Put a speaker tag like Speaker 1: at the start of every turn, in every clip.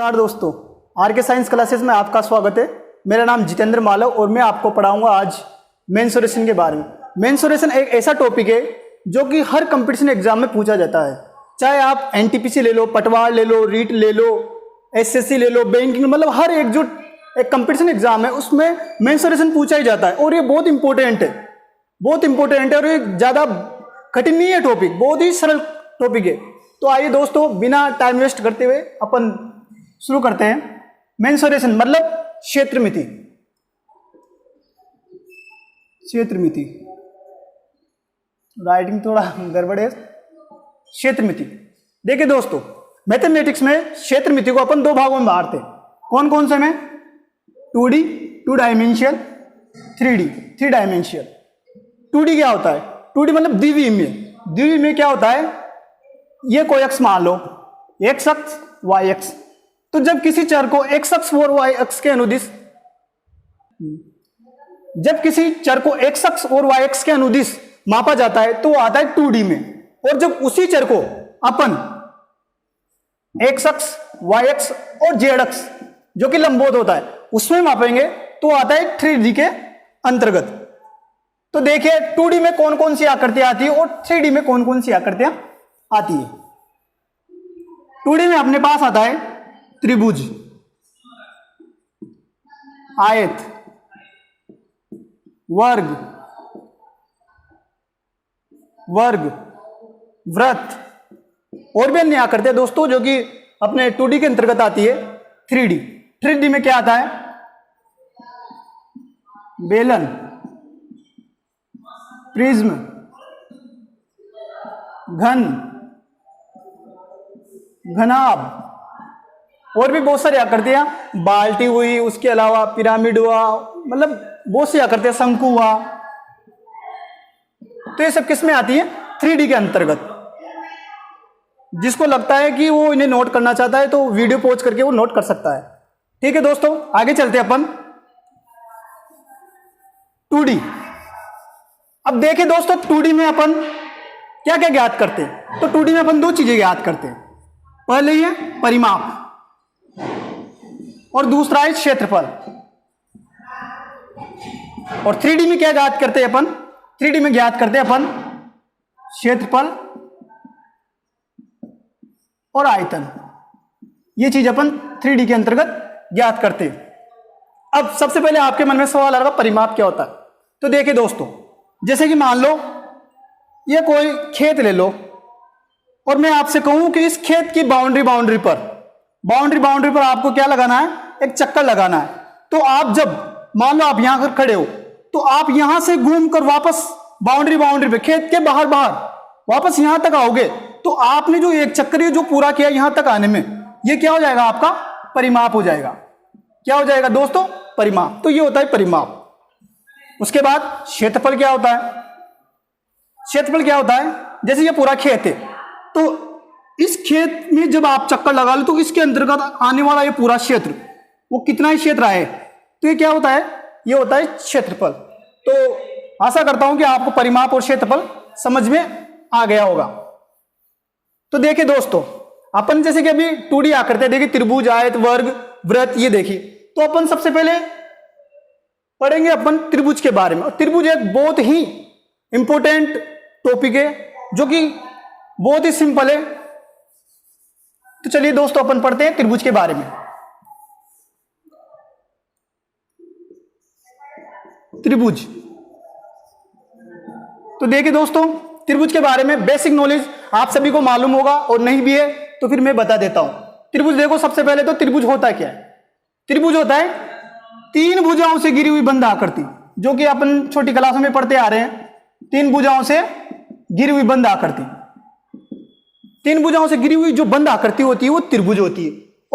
Speaker 1: नमस्कार दोस्तों, आर के साइंस क्लासेस में आपका स्वागत है। मेरा नाम जितेंद्र मालव और मैं आपको पढ़ाऊंगा आज मेंसुरेशन के बारे में। मेंसुरेशन एक ऐसा टॉपिक है जो कि हर कंपटीशन एग्जाम में पूछा जाता है। चाहे आप एनटीपीसी ले लो, पटवार ले लो, रीट ले लो, एसएससी ले लो, बैंकिंग, मतलब हर एक कंपटीशन एग्जाम है उसमें मेंसुरेशन पूछा ही जाता है। और ये बहुत इंपॉर्टेंट है और ये ज़्यादा कठिन नहीं है टॉपिक, बहुत ही सरल टॉपिक है। तो आइए दोस्तों, बिना टाइम वेस्ट करते हुए अपन शुरू करते हैं। मेंसुरेशन मतलब क्षेत्र मिति, राइटिंग थोड़ा गड़बड़ है। क्षेत्र मिति, देखिए दोस्तों, मैथमेटिक्स में क्षेत्र मिति को अपन दो भागों में बांटते हैं। कौन कौन से में? 2D, 2 डायमेंशियल, 3D, 3 डायमेंशियल। 2D क्या होता है? 2D मतलब द्विविमीय में क्या होता है? ये कोई अक्ष मान लो, x अक्ष, y अक्ष। तो जब किसी चर को x अक्ष और y अक्ष के अनुदिश मापा जाता है तो आता है 2D में। और जब उसी चर को अपन x अक्ष, y अक्ष और z अक्ष जो कि लंबवत होता है उसमें मापेंगे तो आता है 3D के अंतर्गत। तो देखिए 2D में कौन कौन सी आकृतियां आती है और 3D में कौन कौन सी आकृतियां आती है। 2D में अपने पास आता है त्रिभुज, आयत, वर्ग, वृत्त और भी अन्य आकृतियां दोस्तों जो कि अपने 2D के अंतर्गत आती है। 3D में क्या आता है? बेलन, प्रिज्म, घनाभ और भी बहुत सारी आकृतियां, बाल्टी हुई, उसके अलावा पिरामिड हुआ, मतलब बहुत सी आकृतियां, शंकु हुआ। तो ये सब किस में आती है? 3D के अंतर्गत। जिसको लगता है कि वो इन्हें नोट करना चाहता है तो वीडियो पॉज करके वो नोट कर सकता है। ठीक है दोस्तों, आगे चलते हैं अपन 2D। अब देखिए दोस्तों, 2D में अपन क्या क्या ज्ञात करते हैं? तो 2D में अपन दो चीजें ज्ञात करते हैं। पहले ये परिमाप और दूसरा है क्षेत्रफल। और 3D में क्या ज्ञात करते हैं अपन? 3D में ज्ञात करते हैं अपन क्षेत्रफल और आयतन। ये चीज अपन 3D के अंतर्गत ज्ञात करते हैं। अब सबसे पहले आपके मन में सवाल आ रहा है, परिमाप क्या होता है? तो देखिए दोस्तों, जैसे कि मान लो ये कोई खेत ले लो और मैं आपसे कहूं कि इस खेत की बाउंड्री पर आपको क्या लगाना है? एक चक्कर लगाना है। तो आप जब मान लो आप यहां खड़े हो तो आप यहां से घूमकर वापस बाउंड्री पे खेत के बाहर वापस यहां तक आओगे तो आपने जो एक चक्कर जो पूरा किया यहां तक आने में, ये क्या हो जाएगा? आपका परिमाप हो जाएगा। क्या हो जाएगा दोस्तों? परिमाप। तो ये होता है परिमाप। उसके बाद क्षेत्रफल क्या होता है? जैसे ये पूरा खेत है तो इस खेत में जब आप चक्कर लगा लो तो इसके अंतर्गत आने वाला ये पूरा क्षेत्र, वो कितना ही क्षेत्र आए तो ये क्या होता है? ये होता है क्षेत्रफल। तो आशा करता हूं कि आपको परिमाप और क्षेत्रफल समझ में आ गया होगा। तो देखिए दोस्तों, अपन जैसे कि अभी 2D आकृति देखिए, त्रिभुज, आयत, वर्ग, वृत्त, ये देखिए। तो अपन सबसे पहले पढ़ेंगे अपन त्रिभुज के बारे में। और त्रिभुज एक बहुत ही इंपॉर्टेंट टॉपिक है जो कि बहुत ही सिंपल है। तो चलिए दोस्तों, अपन पढ़ते हैं त्रिभुज के बारे में। त्रिभुज, तो देखिए दोस्तों, त्रिभुज के बारे में बेसिक नॉलेज आप सभी को मालूम होगा और नहीं भी है तो फिर मैं बता देता हूं। त्रिभुज देखो, सबसे पहले तो त्रिभुज होता क्या है? त्रिभुज होता है 3 भुजाओं से घिरी हुई बंद आकृति, जो कि अपन छोटी क्लासों में पढ़ते आ रहे हैं। 3 भुजाओं से घिरी हुई बंद आकृति, 3 भुजाओं से घिरी हुई जो बंद आकृति होती है वो त्रिभुज होती है।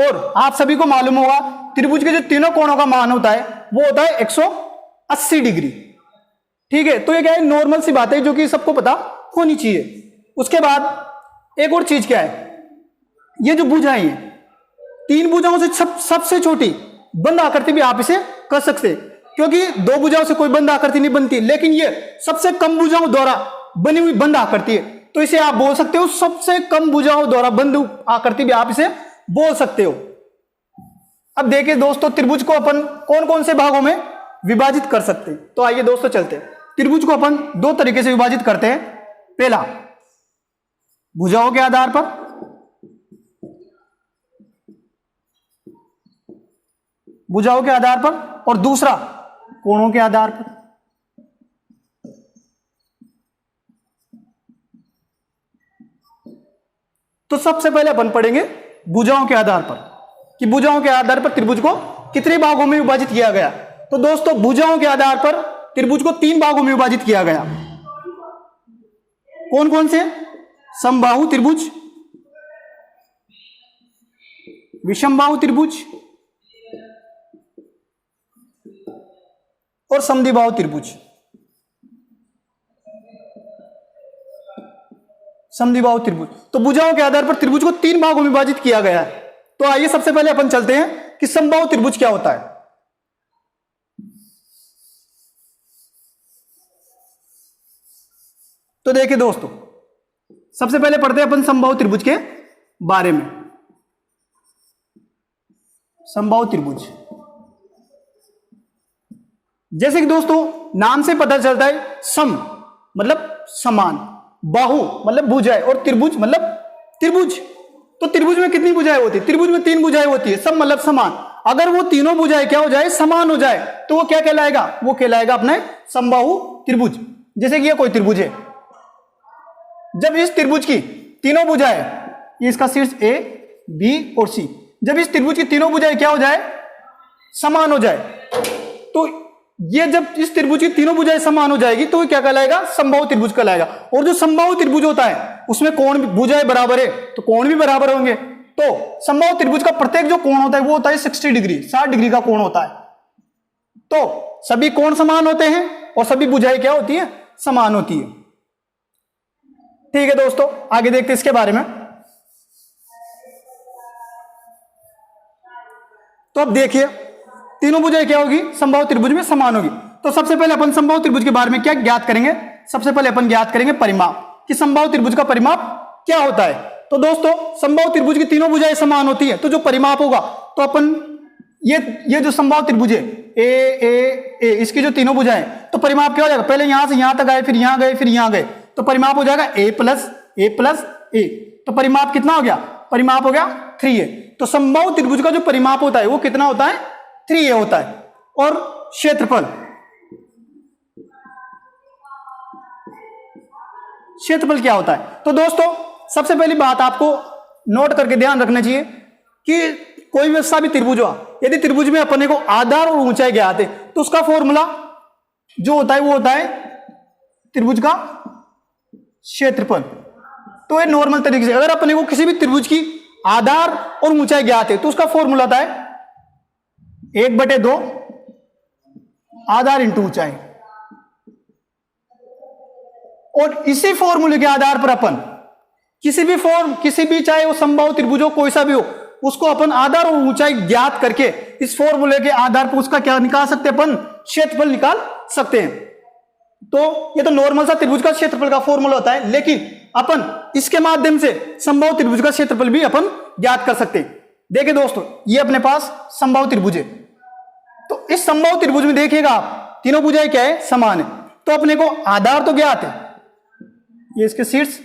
Speaker 1: और आप सभी को मालूम होगा त्रिभुज के जो तीनों कोणों का मान होता है वो होता है 180 डिग्री। ठीक है, तो ये क्या है? नॉर्मल सी बात है जो कि सबको पता होनी चाहिए। उसके बाद एक और चीज क्या है? ये जो भुजाएं हैं, 3 भुजाओं से सबसे छोटी बंद आकृति भी आप इसे कर सकते, क्योंकि 2 भुजाओं से कोई बंद आकृति नहीं बनती, लेकिन ये सबसे कम भुजाओं द्वारा बनी हुई बंद आकृति है। तो इसे आप बोल सकते हो सबसे कम भुजाओं द्वारा बंद आकृति भी आप इसे बोल सकते हो। अब देखिए दोस्तों, त्रिभुज को अपन कौन कौन से भागों में विभाजित कर सकते हैं। तो आइए दोस्तों चलते हैं। त्रिभुज को अपन दो तरीके से विभाजित करते हैं। पहला, भुजाओं के आधार पर, भुजाओं के आधार पर, और दूसरा कोणों के आधार पर। तो सबसे पहले अपन पढ़ेंगे भुजाओं के आधार पर, कि भुजाओं के आधार पर त्रिभुज को कितने भागों में विभाजित किया गया। तो दोस्तों, भुजाओं के आधार पर त्रिभुज को 3 भागों में विभाजित किया गया। कौन कौन से? समबाहु त्रिभुज, विषमबाहु त्रिभुज और समद्विबाहु त्रिभुज। समद्विबाहु त्रिभुज। तो भुजाओं के आधार पर त्रिभुज को 3 भागों में विभाजित किया गया है। तो आइए सबसे पहले अपन चलते हैं कि समबाहु त्रिभुज क्या होता है। तो देखिए दोस्तों, सबसे पहले पढ़ते हैं अपन समबाहु त्रिभुज के बारे में। समबाहु त्रिभुज, जैसे कि दोस्तों नाम से पता चलता है, सम मतलब समान, बाहु मतलब भुजाएं, और त्रिभुज मतलब त्रिभुज। तो त्रिभुज में कितनी भुजाएं होती है? त्रिभुज में 3 भुजाएं होती है। सम मतलब समान। अगर वो तीनों भुजाएं क्या हो जाए? समान हो जाए, तो वो क्या कहलाएगा? वो कहलाएगा अपने समबाहु त्रिभुज। जैसे कि ये कोई त्रिभुज है, जब इस त्रिभुज की तीनों भुजाएं, इसका शीर्ष ए, बी और सी, जब इस त्रिभुज की तीनों भुजाएं क्या हो जाए? समान हो जाए, तो ये जब इस त्रिभुज की तीनों भुजाएं समान हो जाएगी तो ये क्या कहलाएगा? समबाहु त्रिभुज कहलाएगा। और जो समबाहु त्रिभुज होता है उसमें कोण भुजाएं बराबर है तो कोण भी बराबर होंगे। तो समबाहु त्रिभुज का प्रत्येक जो कोण होता है वो होता है 60 डिग्री, 60 डिग्री का कोण होता है। तो सभी कोण समान होते हैं और सभी भुजाएं क्या होती है? समान होती है। ठीक है दोस्तों, आगे देखते हैं इसके बारे में। तो अब देखिए, तीनों भुजाएं क्या होगी? समबाहु त्रिभुज में समान होगी। तो सबसे पहले अपन समबाहु त्रिभुज के बारे में क्या ज्ञात करेंगे? सबसे पहले अपन ज्ञात करेंगे परिमाप, कि समबाहु त्रिभुज का परिमाप क्या होता है। तो दोस्तों, समबाहु त्रिभुज की तीनों भुजाएं समान होती है, तो जो परिमाप होगा, तो अपन ये जो समबाहु त्रिभुज है ए, इसकी जो तीनों भुजाएं, तो परिमाप क्या हो जाएगा? पहले यहां से यहां तक आए, फिर यहां गए, फिर यहां गए, तो परिमाप हो जाएगा ए प्लस ए। तो परिमाप कितना हो गया? परिमाप हो गया 3a। तो समबाहु त्रिभुज का जो परिमाप होता है वो कितना होता है? 3a होता है। और क्षेत्रफल, क्षेत्रफल क्या होता है? तो दोस्तों, सबसे पहली बात आपको नोट करके ध्यान रखना चाहिए कि कोई भी सा भी त्रिभुज हुआ, यदि त्रिभुज में अपने को आधार और ऊंचाई ज्ञात है तो उसका फॉर्मूला जो होता है वो होता है त्रिभुज का क्षेत्रफल। तो ये नॉर्मल तरीके से, अगर अपने को किसी भी त्रिभुज की आधार और ऊंचाई ज्ञात है तो उसका फॉर्मूला होता है 1/2 आधार इंटू ऊंचाई। और इसी फॉर्मूले के आधार पर अपन किसी भी चाहे वो समबाहु त्रिभुज हो, कोई सा भी हो, उसको अपन आधार और ऊंचाई ज्ञात करके इस फॉर्मूले के आधार पर उसका क्या निकाल सकते हैं? अपन क्षेत्रफल निकाल सकते हैं। तो ये तो नॉर्मल सा त्रिभुज का क्षेत्रफल का फॉर्मूला होता है, लेकिन अपन इसके माध्यम से समबाहु त्रिभुज का क्षेत्रफल भी अपन ज्ञात कर सकते हैं। देखिए दोस्तों, ये अपने पास समबाहु त्रिभुज है, तो इस समबाहु त्रिभुज में देखिएगा आप तीनों भुजाएं क्या है? समान है। तो अपने को आधार तो ज्ञात है, ये इसके शीर्ष,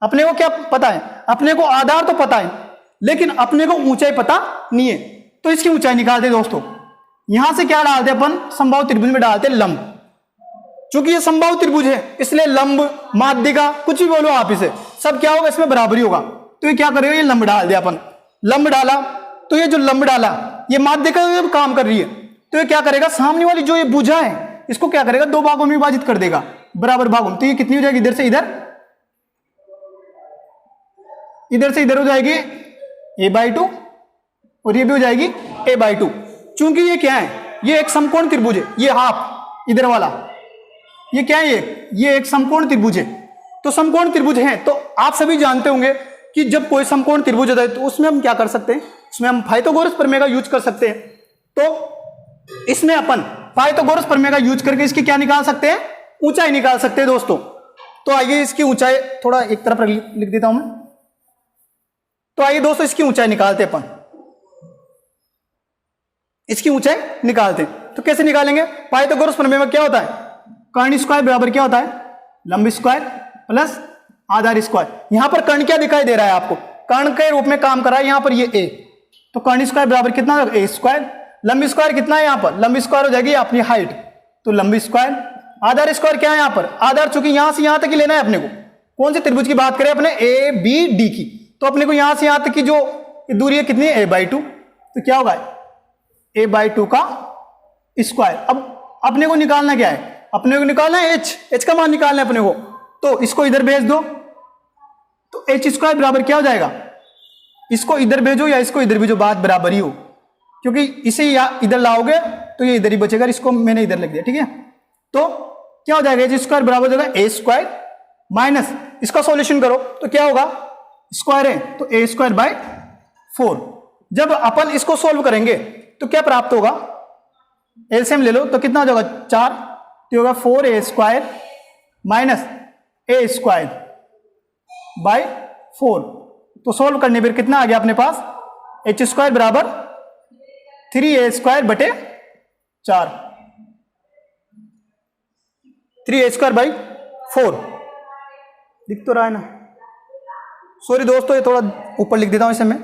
Speaker 1: अपने को क्या पता है? अपने को आधार तो पता है, लेकिन अपने को ऊंचाई पता नहीं है। तो इसकी ऊंचाई निकालते दोस्तों, यहां से क्या डालते अपन? समबाहु त्रिभुज में डालते लंब। चूंकि ये समबाहु त्रिभुज है इसलिए लंब, माध्यिका, कुछ भी बोलो आप इसे, सब क्या होगा? इसमें बराबरी होगा। तो ये क्या करेगा? ये लंब डाल दिया अपन, लंब डाला, तो ये जो लंब डाला ये माध्यिका काम कर रही है, तो ये क्या करेगा? सामने वाली जो ये भुजा है इसको क्या करेगा? 2 भागों में विभाजित कर देगा, बराबर भागों में। तो ये कितनी हो जाएगी? इधर से इधर, इधर से इधर हो जाएगी a/2 और ये भी हो जाएगी a/2। चूंकि ये क्या है? ये एक समकोण त्रिभुज है, ये हाफ इधर वाला, ये क्या है? ये एक समकोण त्रिभुज है। तो समकोण त्रिभुज है तो आप सभी जानते होंगे कि जब कोई समकोण त्रिभुज होता है तो उसमें हम क्या कर सकते हैं? उसमें हम पाइथागोरस प्रमेय का यूज कर सकते हैं। तो इसमें अपन पाइथागोरस प्रमेय का यूज करके इसकी क्या निकाल सकते हैं? ऊंचाई निकाल सकते हैं दोस्तों। तो आइए इसकी ऊंचाई थोड़ा एक तरफ लिख देता हूं मैं। तो आइए दोस्तों इसकी ऊंचाई निकालते अपन। इसकी ऊंचाई निकालते हैं। तो कैसे निकालेंगे? पाइथागोरस प्रमेय में क्या होता है? कर्ण स्क्वायर बराबर क्या होता है? लंब स्क्वायर प्लस आधार स्क्वायर। यहां पर कर्ण क्या दिखाई दे रहा है आपको? कर्ण के रूप में काम कर रहा है यहां पर ये ए। तो कर्ण स्क्वायर बराबर कितना होगा? ए स्क्वायर। लंब स्क्वायर कितना है यहां पर? लंब स्क्वायर हो जाएगी अपनी हाइट, तो लंब स्क्वायर। आधार स्क्वायर क्या है यहां पर? आधार चूंकि यहां से यहां तक ही लेना है अपने को। कौन से त्रिभुज की बात करें अपने? ए बी डी की। तो अपने को यहां से यहां तक की जो दूरी है कितनी है? a/2। तो क्या होगा? a/2 का स्क्वायर। अब अपने को निकालना क्या है? अपने को निकालना है h का मान निकालना है अपने को। तो इसको इधर भेज दो, तो h स्क्वायर बराबर क्या हो जाएगा? इसको इधर भेजो या इसको इधर भेजो, बात बराबर ही हो, क्योंकि इसे इधर लाओगे तो ये इधर ही बचेगा। इसको मैंने इधर लिख दिया, ठीक है। तो क्या हो जाएगा? h स्क्वायर बराबर हो जाएगा a स्क्वायर माइनस, इसका सॉल्यूशन करो तो क्या होगा? स्क्वायर है तो a स्क्वायर बाय 4। जब अपन इसको सोल्व करेंगे तो क्या प्राप्त होगा? एलसीएम ले लो तो कितना हो जाएगा? 4। तो होगा 4a square minus a square by 4। तो सोल्व करने पर कितना आ गया अपने पास? h स्क्वायर बराबर 3a स्क्वायर बटे 4, 3a स्क्वायर बाई 4। दिख तो रहा है ना? सॉरी दोस्तों, ये थोड़ा ऊपर लिख देता हूं, इसे मैं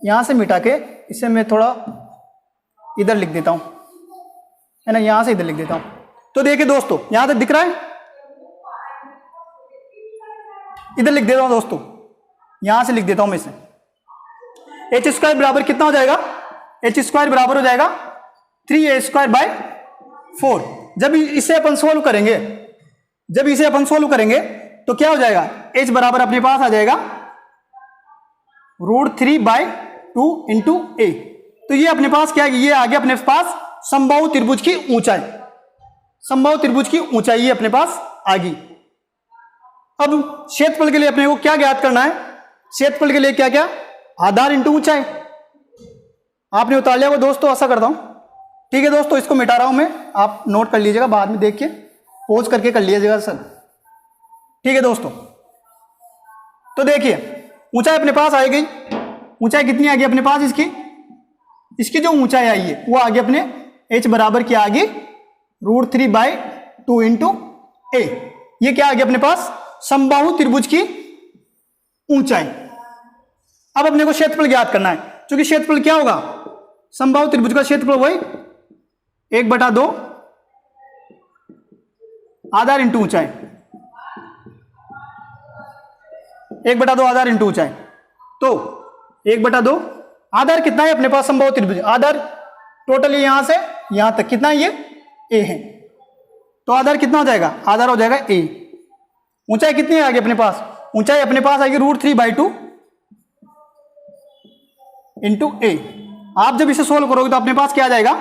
Speaker 1: यहां से मिटा के इसे मैं थोड़ा इधर लिख देता हूं, है ना? यहां से इधर लिख देता हूं। तो देखिए दोस्तों, यहां तक दिख रहा है? इधर लिख देता हूं दोस्तों, यहां से लिख देता हूं मैं इसे। h स्क्वायर बराबर कितना हो जाएगा? h स्क्वायर बराबर हो जाएगा 3a स्क्वायर बाय 4। जब इसे अपन सोल्व करेंगे तो क्या हो जाएगा? h बराबर अपने पास आ जाएगा √3/2 इंटू ए। तो ये अपने पास क्या है? ये आ गया अपने पास समबाहु त्रिभुज की ऊंचाई। समबाहु त्रिभुज की ऊंचाई ये अपने पास आ गई। अब क्षेत्रफल के लिए अपने को क्या ज्ञात करना है? क्षेत्रफल के लिए क्या क्या? आधार इंटू ऊंचाई। आपने उतार लिया वो दोस्तों, ऐसा करता हूं, ठीक है दोस्तों। इसको मिटा रहा हूं मैं, आप नोट कर लीजिएगा, बाद में देख के पोज करके कर लीजिएगा सर, ठीक है दोस्तों। तो देखिए ऊंचाई अपने पास आई गई। ऊंचाई कितनी आ गई अपने पास? इसकी जो ऊंचाई आई है वो आ गई अपने h बराबर क्या आ गई? √3/2 इंटू ए। ये क्या आ गया अपने पास? समबाहु त्रिभुज की ऊंचाई। अब अपने को क्षेत्रफल ज्ञात करना है, क्योंकि क्षेत्रफल क्या होगा? समबाहु त्रिभुज का क्षेत्रफल वही 1/2 आधार इंटू ऊंचाई, 1/2 आधार इंटू ऊंचाई। तो 1/2 आधार कितना है अपने पास? समबाहु त्रिभुज आधार टोटली यहां से यहां तक कितना है? ये a है। तो आधार कितना हो जाएगा? आधार हो जाएगा a। ऊंचाई कितनी आ गई अपने पास? ऊंचाई अपने पास आएगी √3/2 इंटू ए। आप जब इसे सोल्व करोगे तो अपने पास क्या आ जाएगा?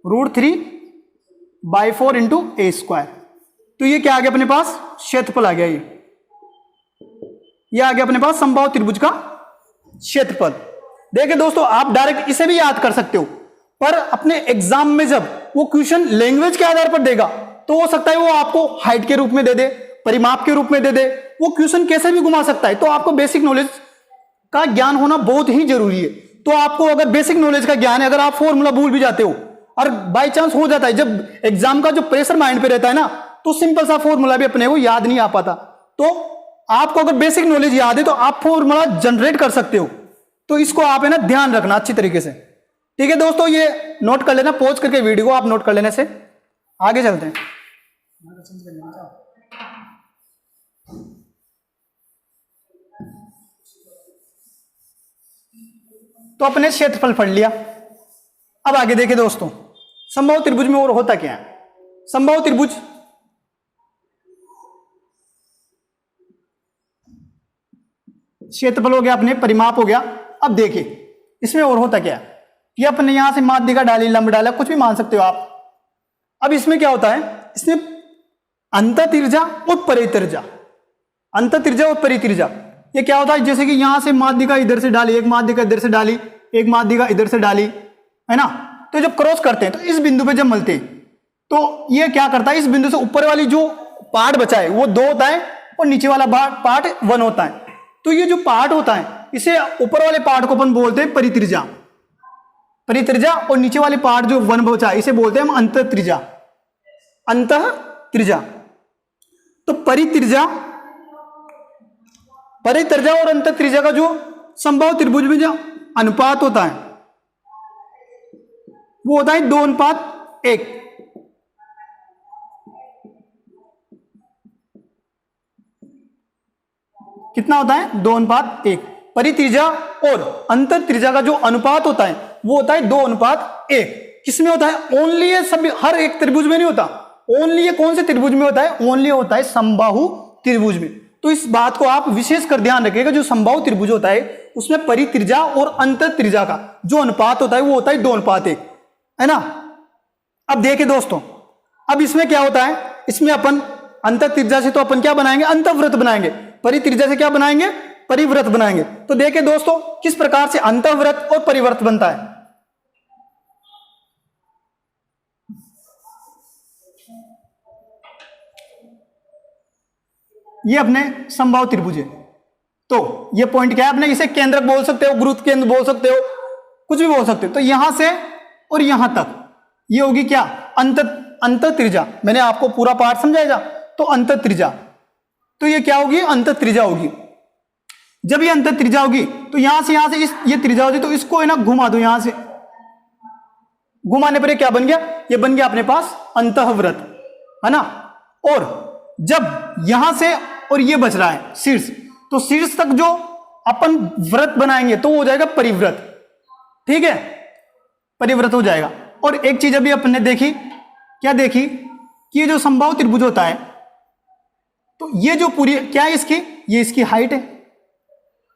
Speaker 1: √3/4 इंटू ए स्क्वायर। तो ये क्या आ गया अपने पास? क्षेत्रफल आ गया। ये आ गया अपने पास समबाहु त्रिभुज का क्षेत्रफल। देखिए दोस्तों, आप डायरेक्ट इसे भी याद कर सकते हो, पर अपने एग्जाम में जब वो क्वेश्चन लैंग्वेज के आधार पर देगा तो हो सकता है वो आपको हाइट के रूप में दे दे, परिमाप के रूप में दे दे, वो क्वेश्चन कैसे भी घुमा सकता है। तो आपको बेसिक नॉलेज का ज्ञान होना बहुत ही जरूरी है। तो आपको अगर बेसिक नॉलेज का ज्ञान है, अगर आप फॉर्मूला भूल भी जाते हो और बाई चांस हो जाता है, जब एग्जाम का जो प्रेशर माइंड पे रहता है ना, तो सिंपल सा फॉर्मूला भी अपने को याद नहीं आ पाता। तो आपको अगर बेसिक नॉलेज याद है तो आप फॉर्मूला जनरेट कर सकते हो। तो इसको आप है ना ध्यान रखना अच्छी तरीके से, ठीक है दोस्तों। ये नोट कर लेना, पॉज करके वीडियो को आप नोट कर लेने से आगे चलते हैं। तो अपने क्षेत्रफल पढ़ लिया। अब आगे देखिए दोस्तों, समबाहु त्रिभुज में और होता क्या है? समबाहु त्रिभुज क्षेत्रफल हो गया, अपने परिमाप हो गया। अब देखिए इसमें और होता क्या है? ये अपने यहां से माध्यिका डाली, लंब डाला, कुछ भी मान सकते हो आप। अब इसमें क्या होता है? इसमें अंतःतिर्जा और परितिर्जा, अंतःतिर्जा और परितिर्जा, ये क्या होता है? जैसे कि यहां से माध्यिका इधर से डाली, एक माध्यिका इधर से डाली, एक माध्यिका इधर से डाली, है ना? तो जब क्रॉस करते हैं तो इस बिंदु पे जब मिलते हैं तो ये क्या करता है? इस बिंदु से ऊपर वाली जो पार्ट बचा है वो 2 होता है और नीचे वाला पार्ट 1 होता है। तो ये जो पार्ट होता है, इसे ऊपर वाले पार्ट को अपन बोलते हैं परितिर्जा, परित्रिज्या, और नीचे वाले पार्ट जो 1 बचा इसे बोलते हैं हम अंतःत्रिज्या। अंतःत्रिज्या। तो परित्रिज्या और अंतःत्रिज्या का जो समबाहु त्रिभुज में जो अनुपात होता है वो होता है 2:1। कितना होता है? 2:1। परित्रिज्या और अंतःत्रिज्या का जो अनुपात होता है वो होता है 2:1। किसमें होता है? ओनली ये सभी, हर एक त्रिभुज में नहीं होता। ओनली ये कौन से त्रिभुज में होता है? ओनली होता है समबाहु त्रिभुज में। तो इस बात को आप विशेष कर ध्यान रखिएगा, जो समबाहु त्रिभुज होता है उसमें परित्रिज्या और अंतःत्रिज्या का जो अनुपात होता है वो होता है 2:1, है ना। अब देखिए दोस्तों, अब इसमें क्या होता है, इसमें अपन अंतःत्रिज्या से तो अपन क्या बनाएंगे? अंतःवृत्त बनाएंगे। परित्रिज्या से क्या बनाएंगे? परिवृत्त बनाएंगे। तो देखिए दोस्तों किस प्रकार से अंतःवृत्त और परिवृत्त बनता है। ये अपने समबाहु त्रिभुज है। तो ये पॉइंट क्या है अपने? इसे केंद्रक बोल सकते हो, गुरुत्व केंद्र बोल सकते हो, कुछ भी बोल सकते हो। तो यहां से और यहां तक ये होगी क्या? अंतःत्रिज्या। मैंने आपको पूरा पार्ट समझाएगा। तो अंतःत्रिज्या, तो ये क्या होगी? अंतःत्रिज्या होगी। जब ये अंतःत्रिज्या होगी तो यहां से ये त्रिज्या होगी, तो इसको है ना घुमा दो। यहां से घुमाने पर ये क्या बन गया? ये बन गया अपने पास अंतःवृत्त, है ना। और जब यहां से और ये बच रहा है शीर्ष, तो शीर्ष तक जो अपन वृत्त बनाएंगे तो वो हो जाएगा परिवृत्त। ठीक है, परिवृत्त हो जाएगा। और एक चीज अभी अपन ने देखी, क्या देखी? कि ये जो समबाहु त्रिभुज होता है तो ये जो पूरी क्या है इसकी? ये इसकी हाइट है।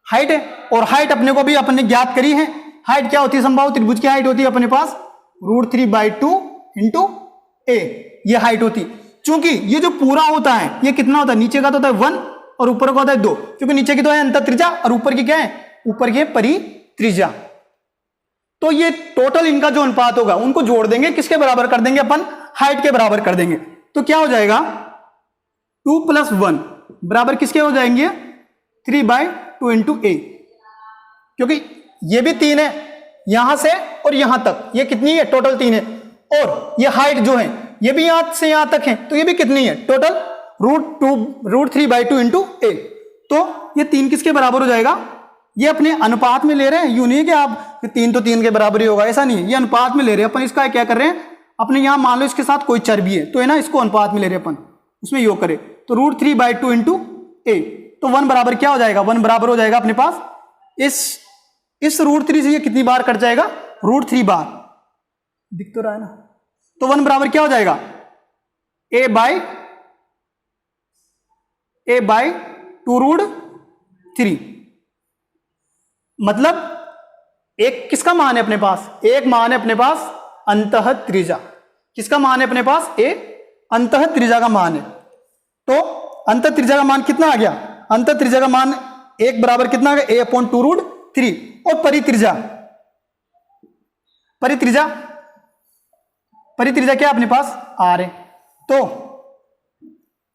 Speaker 1: हाइट है, और हाइट अपने को भी अपन ने ज्ञात करी है। हाइट क्या होती है? समबाहु त्रिभुज की हाइट होती है अपने पास √3/2 इंटू a, ये हाइट होती। चूंकि ये जो पूरा होता है ये कितना होता है? नीचे का तो होता है 1 और ऊपर का होता है 2, क्योंकि नीचे की तो है अंतःत्रिज्या और ऊपर की क्या है? ऊपर की है परित्रिज्या। तो ये टोटल इनका जो अनुपात होगा उनको जोड़ देंगे, किसके बराबर कर देंगे अपन? हाइट के बराबर कर देंगे। तो क्या हो जाएगा? 2 + 1 बराबर किसके हो जाएंगे? 3/2 इंटू a, क्योंकि ये भी 3 है यहां से और यहां तक, ये कितनी है? टोटल 3 है। और ये हाइट जो है ये भी यहां से यहां तक है, तो ये भी कितनी है? Total √3/2 into a। तो ये 3 किसके बराबर हो जाएगा? ये अपने अनुपात में ले रहे हैं, यूं नहीं है कि आप 3 तो 3 के बराबर ही होगा, ऐसा नहीं है। ये अनुपात में ले रहे हैं अपन। इसका क्या कर रहे हैं? अपने यहां मान लो इसके साथ कोई चर्बी है तो है ना, इसको अनुपात में ले रहे हैं अपन, उसमें योग करें तो √3/2 इंटू a। तो 1 बराबर क्या हो जाएगा? 1 बराबर हो जाएगा अपने पास इस √3 से ये कितनी बार कट जाएगा? √3 बार। दिख तो रहा है ना। तो 1 बराबर क्या हो जाएगा? a/2√3। मतलब एक किसका मान है अपने पास? एक मान है अपने पास अंतःत्रिज्या। किसका मान है अपने पास? a, अंतःत्रिज्या का मान है। तो अंतःत्रिज्या का मान कितना आ गया? अंतःत्रिज्या का मान 1 बराबर कितना आ गया? a/2√3। और परित्रिज्या क्या अपने पास? r है। तो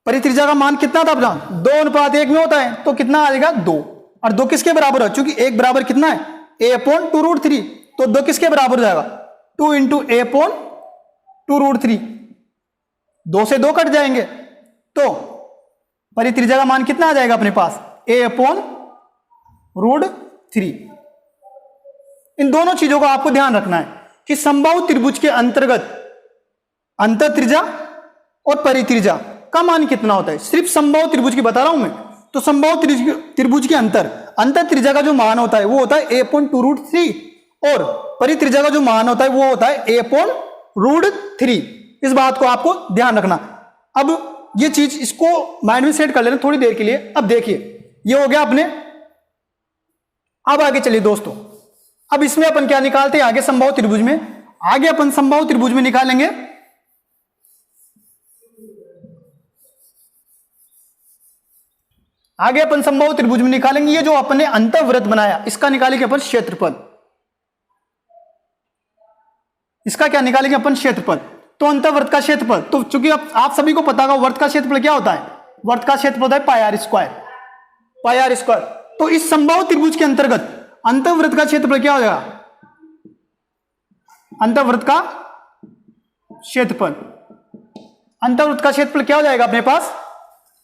Speaker 1: परित्रिज्या का मान कितना था अपना? 2:1 में होता है, तो कितना आ जाएगा? 2। और 2 किसके बराबर है? क्योंकि 1 बराबर कितना है? a/2√3, तो 2 किसके बराबर हो जाएगा? 2 इंटू a/2√3। 2 से 2 कट जाएंगे, तो परित्रिज्या का मान कितना आ जाएगा अपने पास? a/√3। इन दोनों चीजों को आपको ध्यान रखना है कि समबाहु त्रिभुज के अंतर्गत अंतःत्रिज्या और परित्रिज्या का मान कितना होता है। सिर्फ समबाहु त्रिभुज की बता रहा हूं मैं। तो समबाहु त्रिभुज के अंतःत्रिज्या का जो मान होता है वो होता है a/√3, और परित्रिज्या का जो मान होता है वो होता है a/√3। इस बात को आपको ध्यान रखना। अब ये चीज इसको माइंड में सेट कर लेना थोड़ी देर के लिए। अब देखिए ये हो गया अपने। अब आगे चलिए दोस्तों, अब इसमें अपन क्या निकालते हैं? आगे समबाहु त्रिभुज में, आगे अपन समबाहु त्रिभुज में निकालेंगे ये जो अपन ने अंतःवृत्त बनाया इसका निकालेंगे अपन क्षेत्रफल। इसका क्या निकालेंगे अपन? क्षेत्रफल। तो अंतःवृत्त का क्षेत्रफल, तो चूंकि आप सभी को पता होगा वर्त का क्षेत्रफल क्या होता है? वर्त का क्षेत्रफल होता है πr²। तो इस समबाहु त्रिभुज के अंतर्गत अंतःवृत्त का क्षेत्रफल क्या हो जाएगा? अंतःवृत्त का क्षेत्रफल। अंतःवृत्त का क्षेत्रफल क्या हो जाएगा अपने पास,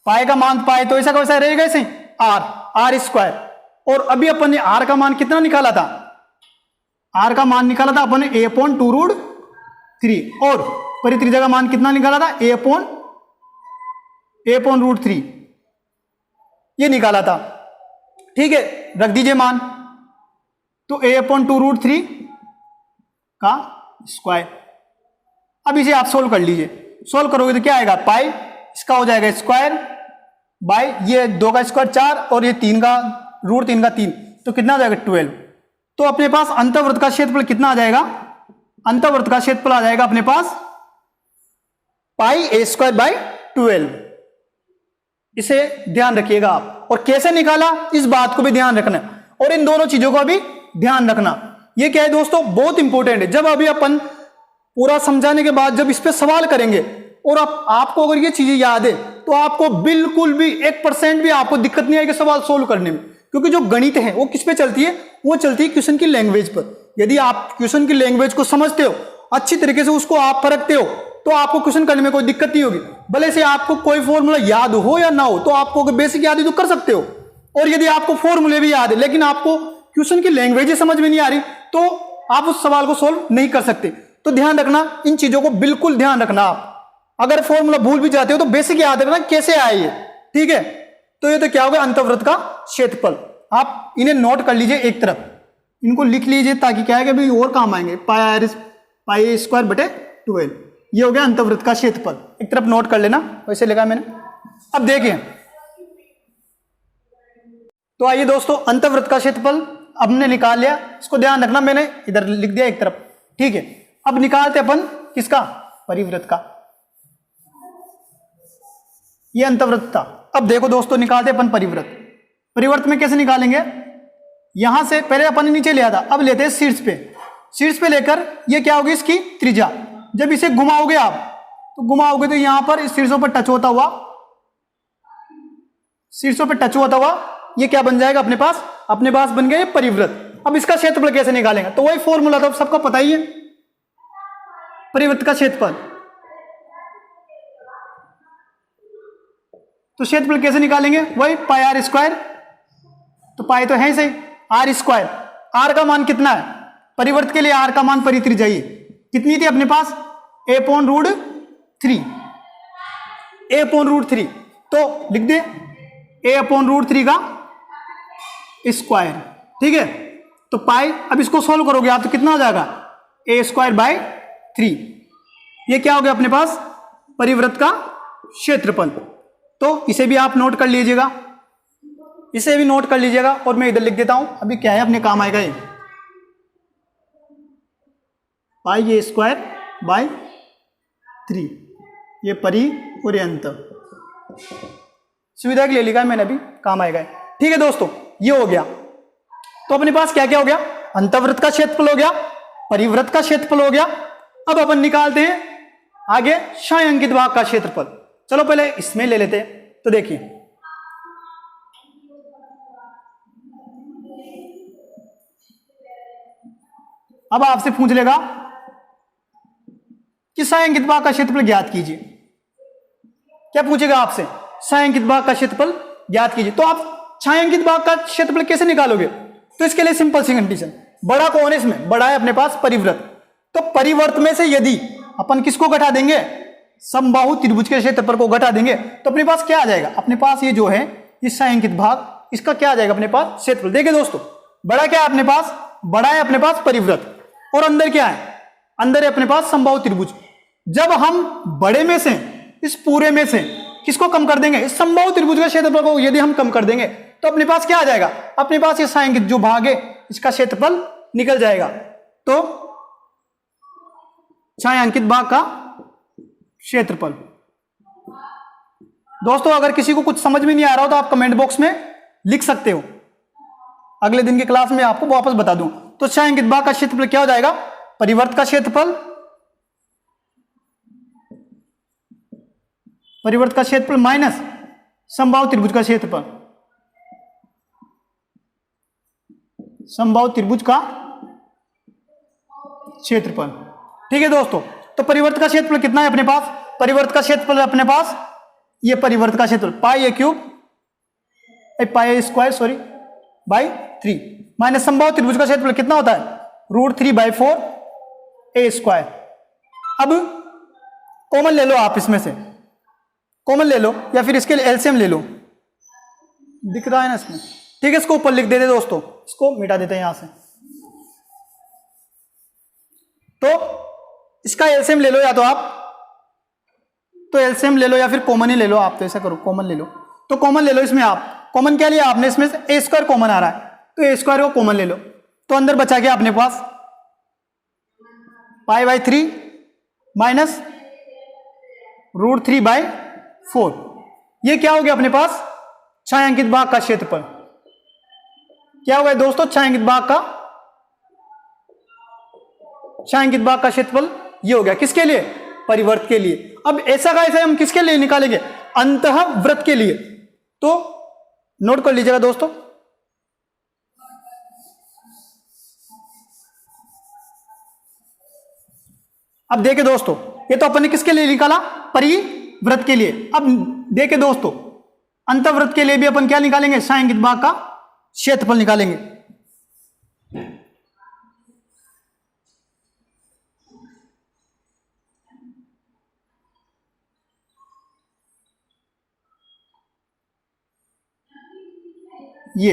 Speaker 1: पाई का मान पाए तो ऐसा का वैसा रहेगा, ऐसे आर स्क्वायर। और अभी अपन ने आर का मान कितना निकाला था, आर का मान निकाला था अपन ने a/√3 और परित्रिज्या का मान कितना निकाला था, a/√3 ये निकाला था। ठीक है, रख दीजिए मान, तो a/√3 का स्क्वायर। अब इसे आप सोल्व कर लीजिए, सोल्व करोगे तो क्या आएगा, पाई इसका हो जाएगा स्क्वायर बाय ये 2 का स्क्वायर 4 और ये 3 का √3 का 3, तो कितना आ जाएगा 12। तो अपने पास अंतःवृत्त का क्षेत्रफल कितना आ जाएगा, अंतःवृत्त का क्षेत्रफल आ जाएगा अपने पास पाई a²/12। इसे ध्यान रखिएगा आप, और कैसे निकाला इस बात को भी ध्यान रखना, और इन दोनों चीजों का भी ध्यान रखना। ये क्या है दोस्तों, बहुत इंपॉर्टेंट है। जब अभी अपन पूरा समझाने के बाद जब इस पे सवाल करेंगे और आपको अगर ये चीजें याद है तो आपको बिल्कुल भी 1% भी आपको दिक्कत नहीं आएगी सवाल सोल्व करने में, क्योंकि जो गणित है वो किस पे चलती है, वो चलती है क्वेश्चन की लैंग्वेज पर। यदि आप क्वेश्चन की लैंग्वेज को समझते हो, अच्छी तरीके से उसको आप परखते हो, तो आपको क्वेश्चन करने में कोई दिक्कत नहीं होगी। भले से आपको कोई फॉर्मूला याद हो या ना हो, तो आपको अगर बेसिक याद है तो कर सकते हो। और यदि आपको फॉर्मूले भी याद है लेकिन आपको क्वेश्चन की लैंग्वेज ही समझ में नहीं आ रही, तो आप उस सवाल को सोल्व नहीं कर सकते। तो ध्यान रखना, इन चीजों को बिल्कुल ध्यान रखना। आप अगर फॉर्मूला भूल भी जाते हो तो बेसिक याद रखना कैसे आए ये, ठीक है। तो ये तो क्या होगा, अंतःवृत्त का क्षेत्रफल। आप इन्हें नोट कर लीजिए एक तरफ, इनको लिख लीजिए ताकि क्या है कि भाई और काम आएंगे। पाई² ये हो गया अंतःवृत्त का क्षेत्रफल, एक तरफ नोट कर लेना, वैसे लिखा मैंने। अब देखिए, तो आइए दोस्तों, अंतःवृत्त का क्षेत्रफल हमने निकाल लिया, इसको ध्यान रखना, मैंने इधर लिख दिया एक तरफ, ठीक है। अब निकालते अपन किसका, परिवृत्त का। ये अंतःवृत्त था। अब देखो दोस्तों, निकालते अपन परिवृत्त। परिवृत्त में कैसे निकालेंगे, यहां से पहले अपन ने नीचे लिया था, अब लेते हैं शीर्ष पे। शीर्ष पे लेकर ये क्या होगी, इसकी त्रिज्या। जब इसे घुमाओगे आप, तो घुमाओगे तो यहां पर इस शीर्षों पर टच होता हुआ, शीर्षों पर टच होता हुआ ये क्या बन जाएगा अपने पास बन गया ये परिवृत्त। अब इसका क्षेत्रफल कैसे निकालेंगे, तो वही फॉर्मूला तो सबको पता ही है, परिवृत्त का क्षेत्रफल। तो क्षेत्रफल कैसे निकालेंगे, वही πr²। तो पाई तो है सही, r²। r का मान कितना है, परिवृत्त के लिए r का मान परित्रिज्या कितनी थी अपने पास, a/√3। a/√3 तो लिख दे a/√3 का स्क्वायर, ठीक है। तो पाई, अब इसको सोल्व करोगे आप तो कितना हो जाएगा, a²/3। ये क्या हो गया अपने पास, परिवृत्त का क्षेत्रफल। तो इसे भी आप नोट कर लीजिएगा, इसे भी नोट कर लीजिएगा, और मैं इधर लिख देता हूं, अभी क्या है अपने काम आएगा ये πa²/3। ये परि और ये अंत, सुविधा के लिए लिखा है मैंने, अभी काम आएगा। ठीक है दोस्तों, ये हो गया। तो अपने पास क्या क्या हो गया, अंतःवृत्त का क्षेत्रफल हो गया, परिवृत्त का क्षेत्रफल हो गया। अब अपन निकालते हैं आगे छायांकित भाग का क्षेत्रफल। चलो पहले इसमें ले लेते हैं। तो देखिए, अब आपसे पूछ लेगा कि छायांकित भाग का क्षेत्रफल ज्ञात कीजिए। क्या पूछेगा आपसे, छायांकित भाग का क्षेत्रफल ज्ञात कीजिए। तो आप छायांकित भाग का क्षेत्रफल कैसे निकालोगे, तो इसके लिए सिंपल सी कंडीशन, बड़ा कौन है इसमें, बड़ा है अपने पास परिवृत्त। तो परिवृत्त में से यदि अपन किसको घटा देंगे, समबाहु त्रिभुज के क्षेत्रफल को घटा देंगे, तो अपने पास क्या आ जाएगा, अपने पास ये जो है इस छायांकित भाग, इसका क्या आ जाएगा अपने पास, क्षेत्रफल। देखिए दोस्तों, बड़ा क्या है अपने पास, बड़ा है अपने पास परिवृत्त, और अंदर क्या है, अंदर है अपने पास समबाहु त्रिभुज। जब हम बड़े में से, इस पूरे में से किसको कम कर देंगे, इस समबाहु त्रिभुज का क्षेत्रफल को यदि हम कम कर देंगे, तो अपने पास क्या आ जाएगा, अपने पास ये छायांकित जो भाग है इसका क्षेत्रफल निकल जाएगा। तो छायांकित भाग का क्षेत्रफल। दोस्तों, अगर किसी को कुछ समझ में नहीं आ रहा हो तो आप कमेंट बॉक्स में लिख सकते हो, अगले दिन की क्लास में आपको वापस बता दूं। तो छायांकित भाग का क्षेत्रफल क्या हो जाएगा, परिवृत्त का क्षेत्रफल, परिवृत्त का क्षेत्रफल माइनस समबाहु त्रिभुज का क्षेत्रफल, समबाहु त्रिभुज का क्षेत्रफल। ठीक है दोस्तों, तो परिवर्त का क्षेत्रफल कितना है अपने पास? परिवर्त का क्षेत्रफल अपने पास, ये परिवर्त का क्षेत्रफल pi a cube pi a square sorry by 3 minus समबाहु त्रिभुज का क्षेत्रफल कितना होता है? √3/4 ए स्क्वायर। अब कॉमन ले लो आप, इसमें से कॉमन ले लो या फिर इसके लिए एलसीएम ले लो, दिख रहा है ना इसमें। ठीक है, इसको ऊपर लिख देते दोस्तों, इसको मिटा देते हैं यहां से। तो इसका एलसीएम ले लो, या तो आप तो एलसीएम ले लो या फिर कॉमन ही ले लो। आप तो ऐसा करो, कॉमन ले लो। तो कॉमन ले लो इसमें, आप कॉमन क्या लिया आपने? इसमें से ए स्क्वायर कॉमन आ रहा है, तो ए स्क्वायर को कॉमन ले लो। तो अंदर बचा गया अपने पास π/3 माइनस √3/4। ये क्या हो गया अपने पास? छायांकित भाग का क्षेत्रफल। क्या हो गया दोस्तों? छायांकित भाग का क्षेत्रफल ये हो गया। किसके लिए? परिवर्त के लिए। अब ऐसा का ऐसा हम किसके लिए निकालेंगे? अंतःवृत्त के लिए। तो नोट कर लीजिएगा दोस्तों, अब देखिए दोस्तों, ये तो अपन ने किसके लिए निकाला? परिवृत्त के लिए। अब देखिए दोस्तों, अंतःवृत्त के लिए भी अपन क्या निकालेंगे? छायांकित भाग का क्षेत्रफल निकालेंगे। ये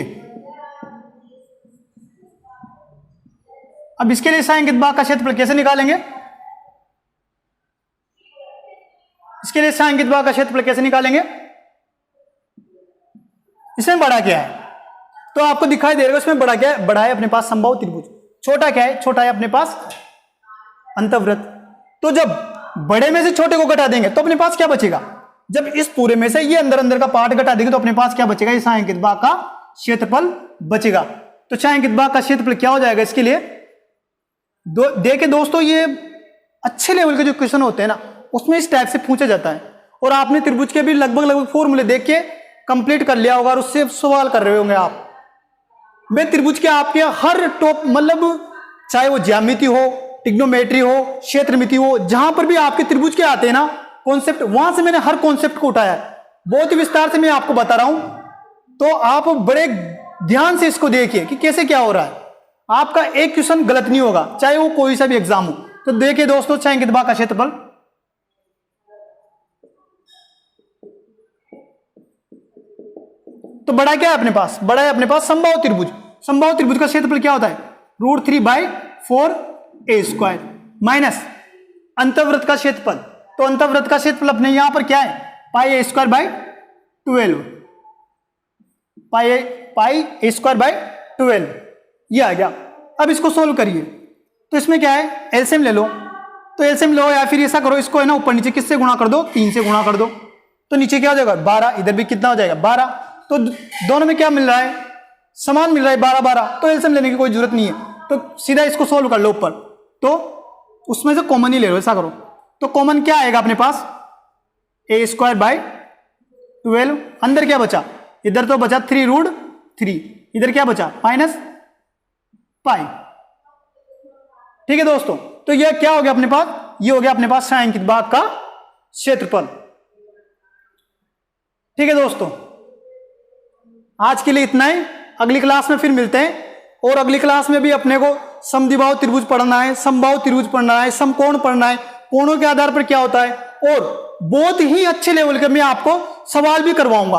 Speaker 1: अब इसके लिए छायांकित भाग का क्षेत्रफल कैसे निकालेंगे? इसके लिए छायांकित भाग का क्षेत्रफल कैसे निकालेंगे? इसमें बड़ा क्या है? तो आपको दिखाई दे रहा है इसमें बड़ा क्या है? बड़ा है अपने पास समबाहु त्रिभुज। छोटा क्या है? छोटा है अपने पास अंतःवृत्त। तो जब बड़े में से छोटे को घटा देंगे तो अपने पास क्या बचेगा? जब इस पूरे में से ये अंदर अंदर का पार्ट घटा देंगे तो अपने पास क्या बचेगा? ये छायांकित भाग का क्षेत्रफल बचेगा। तो छायांकित भाग का क्षेत्रफल क्या हो जाएगा इसके लिए? देखिए दोस्तों, ये अच्छे लेवल के जो क्वेश्चन होते हैं ना, उसमें इस टाइप से पूछा जाता है। और आपने त्रिभुज के भी लगभग फॉर्मूले देख के कंप्लीट कर लिया होगा और उससे सवाल कर रहे होंगे आप। वे त्रिभुज के आपके हर टॉप, मतलब चाहे वो ज्यामिति हो, ट्रिग्नोमेट्री हो, क्षेत्रमिति हो, जहां पर भी आपके त्रिभुज के आते हैं ना कॉन्सेप्ट, वहां से मैंने हर कॉन्सेप्ट को उठाया है। बहुत ही विस्तार से मैं आपको बता रहा हूं, तो आप बड़े ध्यान से इसको देखिए कि कैसे क्या हो रहा है। आपका एक क्वेश्चन गलत नहीं होगा, चाहे वो कोई सा भी एग्जाम हो। तो देखिए दोस्तों, छायांकित भाग का क्षेत्रफल, तो बड़ा क्या है अपने पास? बड़ा है अपने पास समबाहु त्रिभुज। समबाहु त्रिभुज का क्षेत्रफल क्या होता है? √3/4 ए स्क्वायर माइनस अंतःवृत्त का क्षेत्रफल। तो अंतःवृत्त का क्षेत्रफल अपने यहां पर क्या है? πa²/12 πa²/12 ये आ गया। अब इसको सोल्व करिए। तो इसमें क्या है? एलसीएम ले लो। तो एलसीएम लो या फिर ऐसा करो, इसको है ना ऊपर नीचे किससे गुणा कर दो? 3 से गुणा कर दो। तो नीचे क्या हो जाएगा? 12। इधर भी कितना हो जाएगा? 12। तो दोनों में क्या मिल रहा है? समान मिल रहा है, 12-12। तो एलसीएम लेने की कोई जरूरत नहीं है, तो सीधा इसको सोल्व कर लो ऊपर। तो उसमें से कॉमन ही ले लो, ऐसा करो। तो कॉमन क्या आएगा अपने पास? a²/12। अंदर क्या बचा? इधर तो बचा 3√3, इधर क्या बचा? -π। ठीक है दोस्तों, तो यह क्या हो गया अपने पास? ये हो गया अपने पास छायांकित भाग का क्षेत्रफल। ठीक है दोस्तों, आज के लिए इतना ही। अगली क्लास में फिर मिलते हैं, और अगली क्लास में भी अपने को समद्विबाहु त्रिभुज पढ़ना है, समबाहु त्रिभुज पढ़ना है, समकोण पढ़ना है, कोणों के आधार पर क्या होता है, और बहुत ही अच्छे लेवल के मैं आपको सवाल भी करवाऊंगा।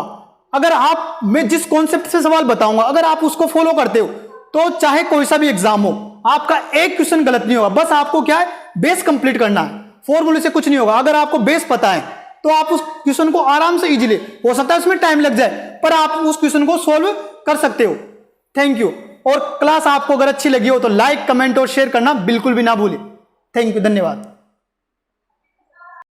Speaker 1: अगर आप, मैं जिस कॉन्सेप्ट से सवाल बताऊंगा, अगर आप उसको फॉलो करते हो तो चाहे कोई सा भी एग्जाम हो, आपका एक क्वेश्चन गलत नहीं होगा। बस आपको क्या है? बेस कंप्लीट करना है, फॉर्मूले से कुछ नहीं होगा। अगर आपको बेस पता है तो आप उस क्वेश्चन को आराम से इजीली, हो सकता है उसमें टाइम लग जाए, पर आप उस क्वेश्चन को सॉल्व कर सकते हो। Thank you. और क्लास आपको अगर अच्छी लगी हो तो लाइक, कमेंट और शेयर करना बिल्कुल भी ना भूलें। थैंक यू, धन्यवाद।